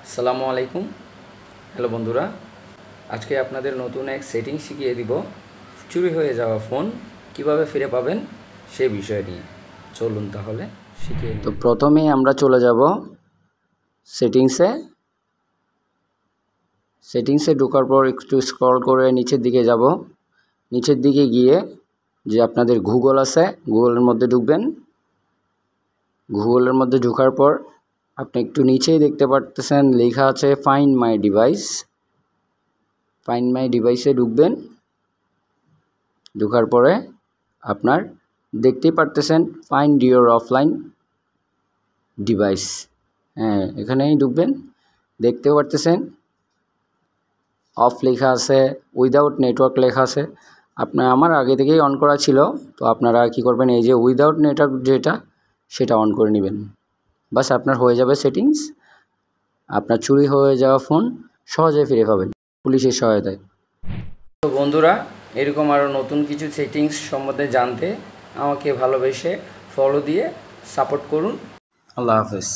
আসসালামু আলাইকুম। হ্যালো বন্ধুরা, আজকে আপনাদের নতুন এক সেটিং শিখিয়ে দিব। চুরি হয়ে যাওয়া ফোন কিভাবে ফিরে পাবেন সেই বিষয় নিয়ে। চলুন তাহলে শিখিয়ে নিই। তো প্রথমে আমরা চলে যাব সেটিংসে ঢোকার পর একটু স্ক্রল করে নিচের দিকে যাব। নিচের দিকে গিয়ে যে আপনাদের গুগল আছে, গুগলের মধ্যে ঢুকবেন। গুগলের মধ্যে ঢোকার পর আপনি একটু নিচেই দেখতে পারতেছেন লেখা আছে find my device. Find my ডিভাইসে ঢুকবেন। ঢোকার পরে আপনার দেখতেই পারতেছেন ফাইন্ড ইওর অফলাইন ডিভাইস। এখানেই ঢুকবেন। দেখতে পারতেছেন অফ লেখা আছে, উইদাউট নেটওয়ার্ক লেখা আছে। আমার আগে থেকেই অন করা ছিল, তো আপনারা কি করবেন, এই যে উইদাউট নেটওয়ার্ক যেটা সেটা অন করে নেবেন। বাস আপনার হয়ে যাবে সেটিংস। আপনার চুরি হয়ে যাওয়া ফোন সহজে ফিরে পাবেন পুলিশের সহায়তায়। তো বন্ধুরা, এরকম আরও নতুন কিছু সেটিংস সম্বন্ধে জানতে আমাকে ভালোবেসে ফলো দিয়ে সাপোর্ট করুন। আল্লাহ হাফেজ।